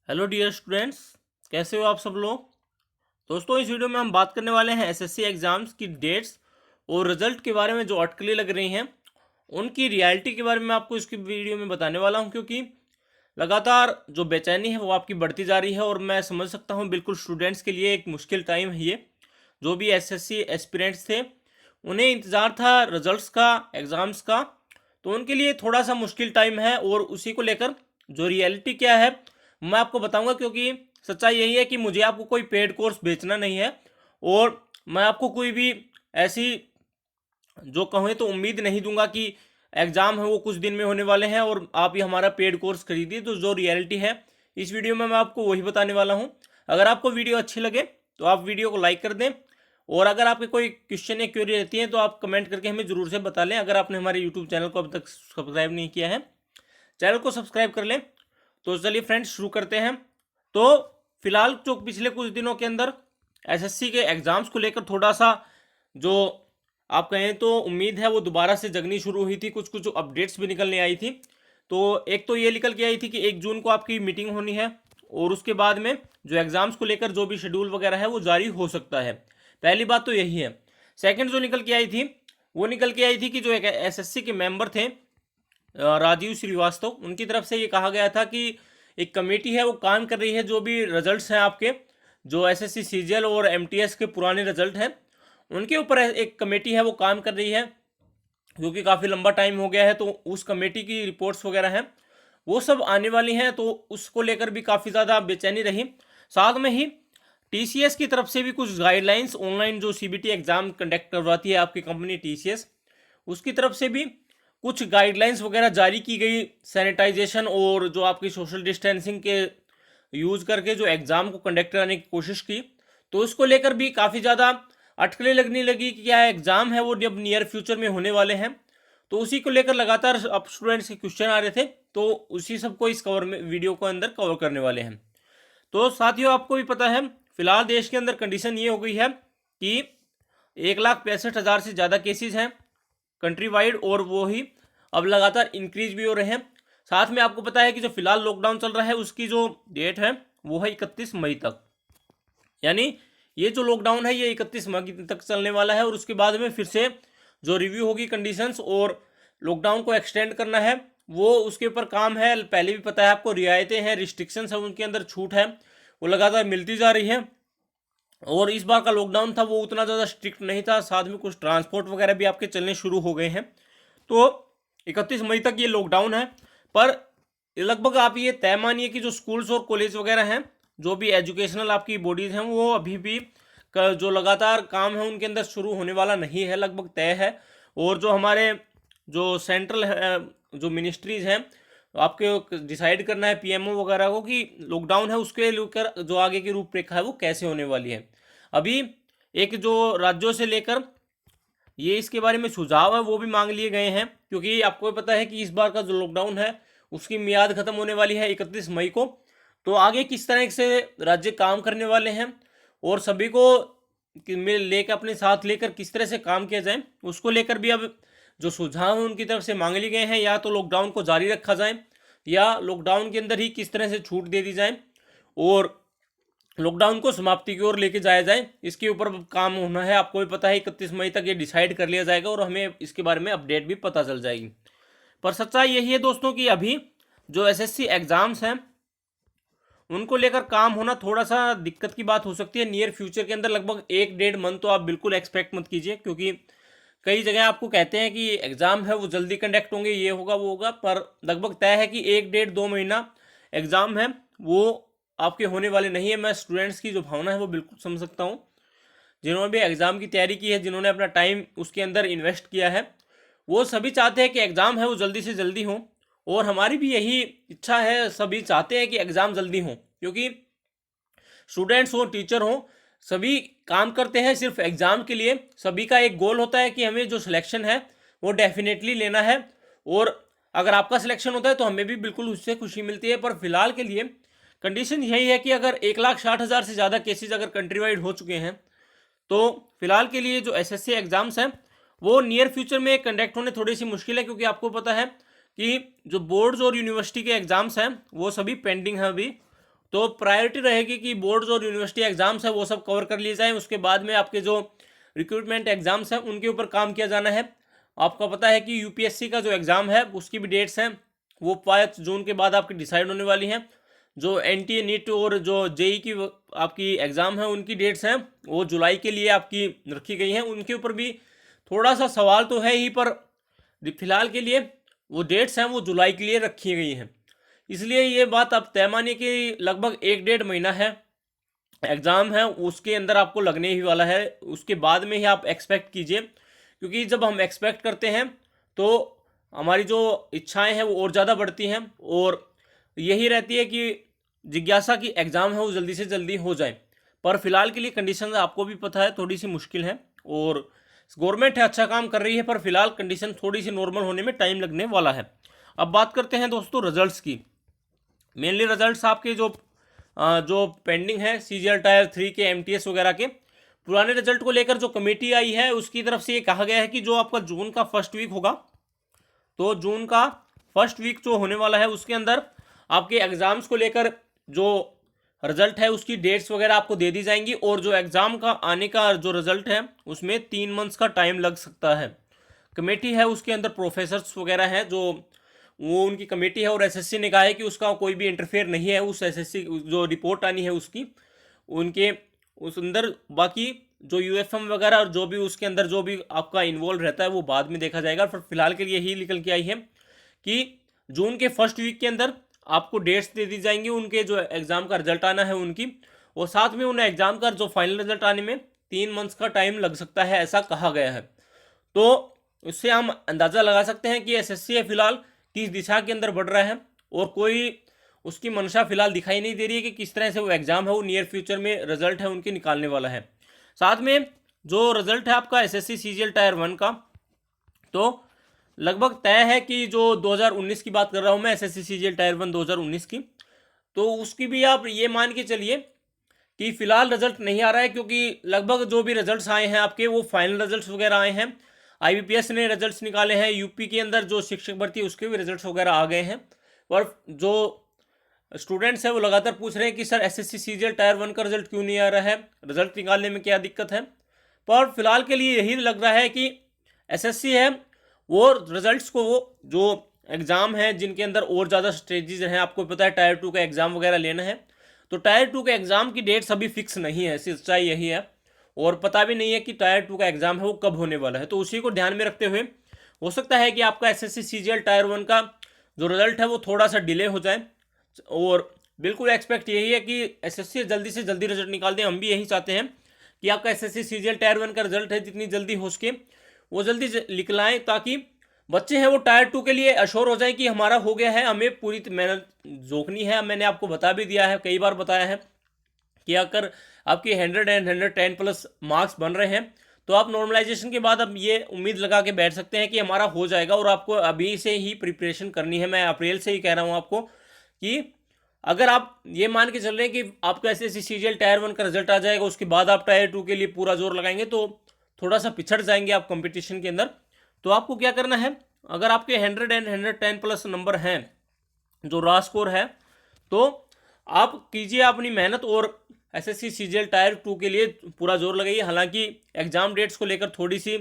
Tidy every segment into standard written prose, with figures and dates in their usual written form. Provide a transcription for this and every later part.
Hello dear students, कैसे हो आप सब लोग। दोस्तों, इस वीडियो में हम बात करने वाले हैं एसएससी एग्ज़ाम्स की डेट्स और रिजल्ट के बारे में। जो अटकलें लग रही हैं उनकी रियलिटी के बारे में आपको इसकी वीडियो में बताने वाला हूं, क्योंकि लगातार जो बेचैनी है वो आपकी बढ़ती जा रही है और मैं समझ सकता हूं बिल्कुल स्टूडेंट्स के लिए एक मुश्किल टाइम है ये। जो भी एसएससी एस्पिरेंट्स थे उन्हें इंतज़ार था रिजल्ट्स का, एग्ज़ाम्स का, तो उनके लिए थोड़ा सा मुश्किल टाइम है। और उसी को लेकर जो रियलिटी क्या है मैं आपको बताऊंगा, क्योंकि सच्चाई यही है कि मुझे आपको कोई पेड कोर्स बेचना नहीं है और मैं आपको कोई भी ऐसी जो कहें तो उम्मीद नहीं दूंगा कि एग्ज़ाम है वो कुछ दिन में होने वाले हैं और आप ये हमारा पेड कोर्स खरीदिए। तो जो रियलिटी है इस वीडियो में मैं आपको वही बताने वाला हूँ। अगर आपको वीडियो अच्छी लगे तो आप वीडियो को लाइक कर दें, और अगर आपके कोई क्वेश्चन या क्वेरी रहती है तो आप कमेंट करके हमें ज़रूर से बता लें। अगर आपने हमारे यूट्यूब चैनल को अभी तक सब्सक्राइब नहीं किया है, चैनल को सब्सक्राइब कर लें। तो चलिए फ्रेंड्स, शुरू करते हैं। तो फिलहाल जो पिछले कुछ दिनों के अंदर एसएससी के एग्ज़ाम्स को लेकर थोड़ा सा जो आप कहें तो उम्मीद है वो दोबारा से जगनी शुरू हुई थी। कुछ कुछ अपडेट्स भी निकलने आई थी। तो एक तो ये निकल के आई थी कि 1 जून को आपकी मीटिंग होनी है और उसके बाद में जो एग्ज़ाम्स को लेकर जो भी शेड्यूल वगैरह है वो जारी हो सकता है। पहली बात तो यही है। सेकंड जो निकल के आई थी वो निकल के आई थी कि जो एक एसएससी के मेंबर थे राजीव श्रीवास्तव, उनकी तरफ से ये कहा गया था कि एक कमेटी है वो काम कर रही है। जो भी रिजल्ट्स हैं आपके, जो एसएससी सीजीएल और एमटीएस के पुराने रिजल्ट हैं उनके ऊपर एक कमेटी है वो काम कर रही है, क्योंकि काफ़ी लंबा टाइम हो गया है। तो उस कमेटी की रिपोर्ट्स वगैरह हैं वो सब आने वाली हैं, तो उसको लेकर भी काफ़ी ज़्यादा बेचैनी रही। साथ में ही टीसीएस की तरफ से भी कुछ गाइडलाइंस, ऑनलाइन जो सीबीटी एग्ज़ाम कंडक्ट करवाती है आपकी कंपनी टीसीएस, उसकी तरफ से भी कुछ गाइडलाइंस वगैरह जारी की गई। सैनिटाइजेशन और जो आपकी सोशल डिस्टेंसिंग के यूज़ करके जो एग्ज़ाम को कंडक्ट कराने की कोशिश की, तो इसको लेकर भी काफ़ी ज़्यादा अटकलें लगने लगी कि क्या एग्ज़ाम है वो जब नियर फ्यूचर में होने वाले हैं। तो उसी को लेकर लगातार अब स्टूडेंट्स के क्वेश्चन आ रहे थे, तो उसी सबको इस कवर में वीडियो को अंदर कवर करने वाले हैं। तो साथियों, आपको भी पता है फिलहाल देश के अंदर कंडीशन ये हो गई है कि 1,65,000 से ज़्यादा केसेस हैं कंट्री वाइड, और वो ही अब लगातार इंक्रीज भी हो रहे हैं। साथ में आपको पता है कि जो फिलहाल लॉकडाउन चल रहा है उसकी जो डेट है वो है 31 मई तक। यानी ये जो लॉकडाउन है ये 31 मई तक चलने वाला है, और उसके बाद में फिर से जो रिव्यू होगी कंडीशंस और लॉकडाउन को एक्सटेंड करना है वो उसके ऊपर काम है। पहले भी पता है आपको, रियायतें हैं, रिस्ट्रिक्शंस है, उनके अंदर छूट है वो लगातार मिलती जा रही है। और इस बार का लॉकडाउन था वो उतना ज़्यादा स्ट्रिक्ट नहीं था। साथ में कुछ ट्रांसपोर्ट वगैरह भी आपके चलने शुरू हो गए हैं। तो 31 मई तक ये लॉकडाउन है, पर लगभग आप ये तय मानिए कि जो स्कूल्स और कॉलेज वगैरह हैं, जो भी एजुकेशनल आपकी बॉडीज़ हैं, वो अभी भी जो लगातार काम है उनके अंदर शुरू होने वाला नहीं है, लगभग तय है। और जो हमारे जो सेंट्रल जो मिनिस्ट्रीज़ हैं, आपके डिसाइड करना है पीएमओ वगैरह को कि लॉकडाउन है उसके लेकर जो आगे की रूपरेखा है वो कैसे होने वाली है। अभी एक जो राज्यों से लेकर ये इसके बारे में सुझाव है वो भी मांग लिए गए हैं, क्योंकि आपको पता है कि इस बार का जो लॉकडाउन है उसकी मियाद खत्म होने वाली है 31 मई को। तो आगे किस तरह से राज्य काम करने वाले हैं और सभी को लेकर अपने साथ लेकर किस तरह से काम किया जाए, उसको लेकर भी अब जो सुझाव हैं उनकी तरफ से मांग लिए गए हैं। या तो लॉकडाउन को जारी रखा जाए या लॉकडाउन के अंदर ही किस तरह से छूट दे दी जाए और लॉकडाउन को समाप्ति की ओर लेके जाया जाए, इसके ऊपर काम होना है। आपको भी पता है 31 मई तक ये डिसाइड कर लिया जाएगा और हमें इसके बारे में अपडेट भी पता चल जाएगी। पर सच्चाई यही है दोस्तों कि अभी जो एसएससी एग्ज़ाम्स हैं उनको लेकर काम होना थोड़ा सा दिक्कत की बात हो सकती है। नियर फ्यूचर के अंदर लगभग 1-1.5 मंथ तो आप बिल्कुल एक्सपेक्ट मत कीजिए, क्योंकि कई जगह आपको कहते हैं कि एग्ज़ाम है वो जल्दी कंडक्ट होंगे, ये होगा वो होगा, पर लगभग तय है कि 1-1.5-2 महीना एग्ज़ाम है वो आपके होने वाले नहीं है। मैं स्टूडेंट्स की जो भावना है वो बिल्कुल समझ सकता हूँ। जिन्होंने भी एग्ज़ाम की तैयारी की है, जिन्होंने अपना टाइम उसके अंदर इन्वेस्ट किया है, वो सभी चाहते हैं कि एग्ज़ाम है वो जल्दी से जल्दी हो। और हमारी भी यही इच्छा है, सभी चाहते हैं कि एग्ज़ाम जल्दी हो, क्योंकि स्टूडेंट्स हो, टीचर हो, सभी काम करते हैं सिर्फ एग्ज़ाम के लिए। सभी का एक गोल होता है कि हमें जो सिलेक्शन है वो डेफिनेटली लेना है, और अगर आपका सिलेक्शन होता है तो हमें भी बिल्कुल उससे खुशी मिलती है। पर फिलहाल के लिए कंडीशन यही है कि अगर 1,60,000 से ज़्यादा केसेज अगर कंट्री वाइड हो चुके हैं, तो फिलहाल के लिए जो एसएससी एग्ज़ाम्स हैं वो नियर फ्यूचर में कंडक्ट होने थोड़ी सी मुश्किल है, क्योंकि आपको पता है कि जो बोर्ड्स और यूनिवर्सिटी के एग्ज़ाम्स हैं वो सभी पेंडिंग हैं अभी। तो प्रायोरिटी रहेगी कि बोर्ड्स और यूनिवर्सिटी एग्जाम्स है वो सब कवर कर लिए जाएँ। उसके बाद में आपके जो रिक्रूटमेंट एग्जाम्स हैं उनके ऊपर काम किया जाना है। आपको पता है कि यूपीएससी का जो एग्ज़ाम है उसकी भी डेट्स हैं वो 5 जून के बाद आपकी डिसाइड होने वाली हैं। जो एनटीए नीट और जो जेई की आपकी एग्ज़ाम है उनकी डेट्स हैं वो जुलाई के लिए आपकी रखी गई हैं। उनके ऊपर भी थोड़ा सा सवाल तो है ही, पर फिलहाल के लिए वो डेट्स हैं वो जुलाई के लिए रखी गई हैं। इसलिए ये बात आप तय मानिए कि लगभग 1-1.5 महीना है एग्ज़ाम है उसके अंदर आपको लगने ही वाला है। उसके बाद में ही आप एक्सपेक्ट कीजिए, क्योंकि जब हम एक्सपेक्ट करते हैं तो हमारी जो इच्छाएं हैं वो और ज़्यादा बढ़ती हैं और यही रहती है कि जिज्ञासा की एग्ज़ाम है वो जल्दी से जल्दी हो जाए। पर फिलहाल के लिए कंडीशन आपको भी पता है थोड़ी सी मुश्किल है और गवर्नमेंट है अच्छा काम कर रही है, पर फिलहाल कंडीशन थोड़ी सी नॉर्मल होने में टाइम लगने वाला है। अब बात करते हैं दोस्तों रिजल्ट्स की। मेनली रिजल्ट्स आपके जो पेंडिंग है सीजीएल टायर 3 के एमटीएस वगैरह के पुराने रिजल्ट को लेकर जो कमेटी आई है उसकी तरफ से ये कहा गया है कि जो आपका जून का फर्स्ट वीक होगा, तो जून का फर्स्ट वीक जो होने वाला है उसके अंदर आपके एग्ज़ाम्स को लेकर जो रिजल्ट है उसकी डेट्स वगैरह आपको दे दी जाएंगी और जो एग्ज़ाम का आने का जो रिजल्ट है उसमें 3 मंथ्स का टाइम लग सकता है। कमेटी है उसके अंदर प्रोफेसर्स वगैरह हैं जो वो उनकी कमेटी है और एसएससी ने कहा है कि उसका कोई भी इंटरफेयर नहीं है उस एसएससी जो रिपोर्ट आनी है उसकी उनके उस अंदर। बाकी जो यूएफएम वगैरह और जो भी उसके अंदर जो भी आपका इन्वॉल्व रहता है वो बाद में देखा जाएगा। पर फिलहाल के लिए यही निकल के आई है कि जून के फर्स्ट वीक के अंदर आपको डेट्स दे दी जाएंगी उनके जो एग्ज़ाम का रिजल्ट आना है उनकी, और साथ में उन एग्ज़ाम का जो फाइनल रिजल्ट आने में 3 मंथ्स का टाइम लग सकता है, ऐसा कहा गया है। तो इससे हम अंदाज़ा लगा सकते हैं कि एसएससी है फिलहाल किस दिशा के अंदर बढ़ रहा है और कोई उसकी मंशा फिलहाल दिखाई नहीं दे रही है कि किस तरह से वो एग्ज़ाम है वो नियर फ्यूचर में रिजल्ट है उनके निकालने वाला है। साथ में जो रिजल्ट है आपका एसएससी सीजीएल टायर 1 का, तो लगभग तय है कि जो 2019 की बात कर रहा हूँ मैं, एसएससी सीजीएल टायर 1 2019 की, तो उसकी भी आप ये मान के चलिए कि फिलहाल रिजल्ट नहीं आ रहा है, क्योंकि लगभग जो भी रिजल्ट्स आए हैं आपके वो फाइनल रिजल्ट्स वगैरह आए हैं। आईबीपीएस ने रिजल्ट्स निकाले हैं, यूपी के अंदर जो शिक्षक भर्ती उसके भी रिजल्ट्स वगैरह आ गए हैं। और जो स्टूडेंट्स हैं वो लगातार पूछ रहे हैं कि सर एसएससी सीजीएल टायर 1 का रिजल्ट क्यों नहीं आ रहा है, रिजल्ट निकालने में क्या दिक्कत है। पर फिलहाल के लिए यही लग रहा है कि एसएससी है वो रिजल्ट्स को वो जो एग्ज़ाम है जिनके अंदर और ज़्यादा स्टेजेस हैं, आपको पता है टायर 2 का एग्ज़ाम वगैरह लेना है, तो टायर 2 के एग्ज़ाम की डेट्स अभी फिक्स नहीं है, सच्चाई यही है। और पता भी नहीं है कि टायर 2 का एग्ज़ाम है वो कब होने वाला है। तो उसी को ध्यान में रखते हुए हो सकता है कि आपका एसएससी सीजीएल टायर 1 का जो रिजल्ट है वो थोड़ा सा डिले हो जाए। और बिल्कुल एक्सपेक्ट यही है कि एसएससी जल्दी से जल्दी रिजल्ट निकाल दें। हम भी यही चाहते हैं कि आपका एसएससी सीजीएल टायर 1 का रिजल्ट है जितनी जल्दी हो सके वो जल्दी निकलाएं, ताकि बच्चे हैं वो टायर 2 के लिए अश्योर हो जाए कि हमारा हो गया है, हमें पूरी मेहनत झोंकनी है। मैंने आपको बता भी दिया है, कई बार बताया है कि अगर आपके 100 एंड 110 प्लस मार्क्स बन रहे हैं तो आप नॉर्मलाइजेशन के बाद अब ये उम्मीद लगा के बैठ सकते हैं कि हमारा हो जाएगा। और आपको अभी से ही प्रिपरेशन करनी है। मैं अप्रैल से ही कह रहा हूँ आपको कि अगर आप ये मान के चल रहे हैं कि आपका एसएससी सीजीएल टायर 1 का रिजल्ट आ जाएगा उसके बाद आप टायर 2 के लिए पूरा जोर लगाएंगे तो थोड़ा सा पिछड़ जाएंगे आप कंपटीशन के अंदर। तो आपको क्या करना है, अगर आपके 100 एंड 110 प्लस नंबर हैं जो रॉ स्कोर है, तो आप कीजिए अपनी मेहनत और एसएससी सीजीएल टायर 2 के लिए पूरा जोर लगाइए। हालांकि एग्ज़ाम डेट्स को लेकर थोड़ी सी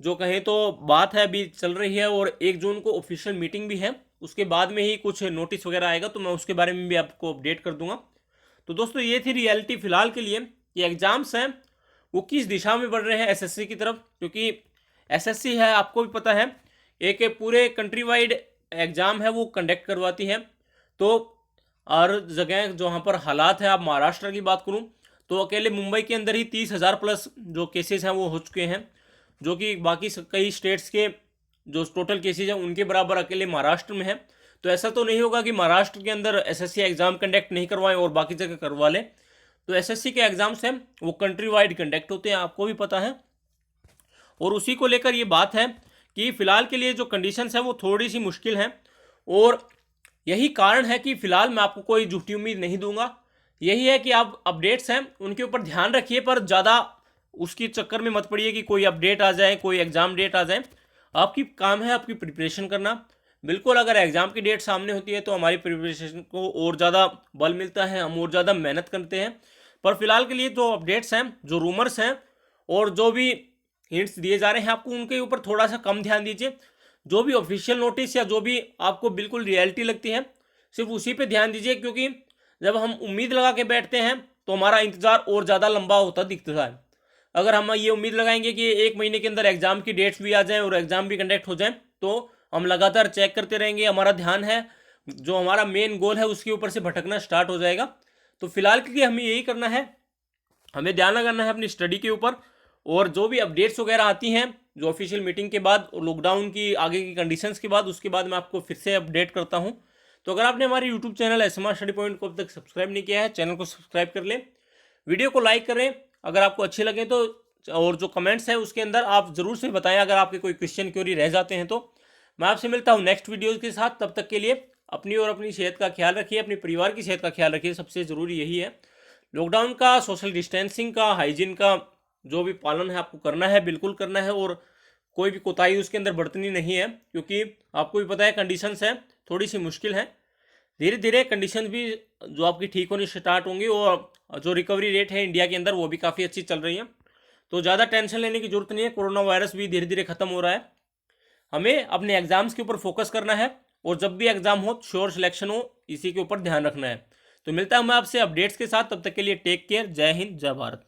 जो कहें तो बात है अभी चल रही है और 1 जून को ऑफिशियल मीटिंग भी है, उसके बाद में ही कुछ नोटिस वगैरह आएगा तो मैं उसके बारे में भी आपको अपडेट कर दूंगा। तो दोस्तों ये थी रियलिटी फिलहाल के लिए कि एग्ज़ाम्स हैं वो किस दिशा में बढ़ रहे हैं एसएससी की तरफ, क्योंकि एसएससी है आपको भी पता है एक पूरे कंट्री वाइड एग्ज़ाम है वो कंडक्ट करवाती है। तो हर जगह जहाँ पर हालात है, आप महाराष्ट्र की बात करूँ तो अकेले मुंबई के अंदर ही 30,000 प्लस जो केसेस हैं वो हो चुके हैं, जो कि बाकी कई स्टेट्स के जो टोटल केसेज हैं उनके बराबर अकेले महाराष्ट्र में है। तो ऐसा तो नहीं होगा कि महाराष्ट्र के अंदर एसएससी एग्ज़ाम कंडक्ट नहीं करवाएं और बाकी जगह करवा लें। तो एसएससी के एग्ज़ाम्स हैं वो कंट्री वाइड कंडक्ट होते हैं, आपको भी पता है। और उसी को लेकर ये बात है कि फ़िलहाल के लिए जो कंडीशंस हैं वो थोड़ी सी मुश्किल हैं और यही कारण है कि फ़िलहाल मैं आपको कोई झूठी उम्मीद नहीं दूंगा। यही है कि आप अपडेट्स हैं उनके ऊपर ध्यान रखिए, पर ज़्यादा उसके चक्कर में मत पड़िए कि कोई अपडेट आ जाए, कोई एग्ज़ाम डेट आ जाए। आपकी काम है आपकी प्रिपरेशन करना, बिल्कुल अगर एग्ज़ाम की डेट सामने होती है तो हमारी प्रिपरेशन को और ज़्यादा बल मिलता है, हम और ज़्यादा मेहनत करते हैं। पर फिलहाल के लिए जो अपडेट्स हैं, जो रूमर्स हैं और जो भी हिंट्स दिए जा रहे हैं आपको, उनके ऊपर थोड़ा सा कम ध्यान दीजिए। जो भी ऑफिशियल नोटिस या जो भी आपको बिल्कुल रियलिटी लगती है, सिर्फ उसी पे ध्यान दीजिए, क्योंकि जब हम उम्मीद लगा के बैठते हैं तो हमारा इंतज़ार और ज़्यादा लंबा होता दिखता है। अगर हम ये उम्मीद लगाएंगे कि 1 महीने के अंदर एग्ज़ाम की डेट्स भी आ जाएँ और एग्ज़ाम भी कंडक्ट हो जाए, तो हम लगातार चेक करते रहेंगे, हमारा ध्यान है जो हमारा मेन गोल है उसके ऊपर से भटकना स्टार्ट हो जाएगा। तो फिलहाल के लिए हमें यही करना है, हमें ध्यान लगाना है अपनी स्टडी के ऊपर, और जो भी अपडेट्स वगैरह आती हैं जो ऑफिशियल मीटिंग के बाद और लॉकडाउन की आगे की कंडीशंस के बाद, उसके बाद मैं आपको फिर से अपडेट करता हूं। तो अगर आपने हमारे YouTube channel ASMR study point को अब तक सब्सक्राइब नहीं किया है, चैनल को सब्सक्राइब कर लें, वीडियो को लाइक करें अगर आपको अच्छे लगे तो, और जो कमेंट्स हैं उसके अंदर आप ज़रूर से बताएं अगर आपके कोई क्वेश्चन क्योरी रह जाते हैं तो। मैं आपसे मिलता हूँ नेक्स्ट वीडियोज़ के साथ, तब तक के लिए अपनी और अपनी सेहत का ख्याल रखिए, अपने परिवार की सेहत का ख्याल रखिए, सबसे ज़रूरी यही है। लॉकडाउन का, सोशल डिस्टेंसिंग का, हाइजीन का जो भी पालन है आपको करना है, बिल्कुल करना है, और कोई भी कोताही उसके अंदर बरतनी नहीं है, क्योंकि आपको भी पता है कंडीशंस है थोड़ी सी मुश्किल है। धीरे धीरे कंडीशंस भी जो आपकी ठीक होनी स्टार्ट होंगी, और जो रिकवरी रेट है इंडिया के अंदर वो भी काफ़ी अच्छी चल रही है। तो ज़्यादा टेंशन लेने की जरूरत नहीं है, कोरोना वायरस भी धीरे धीरे खत्म हो रहा है। हमें अपने एग्जाम्स के ऊपर फोकस करना है, और जब भी एग्जाम हो श्योर सिलेक्शन हो, इसी के ऊपर ध्यान रखना है। तो मिलता हूं मैं आपसे अपडेट्स के साथ, तब तक के लिए टेक केयर, जय हिंद, जय भारत।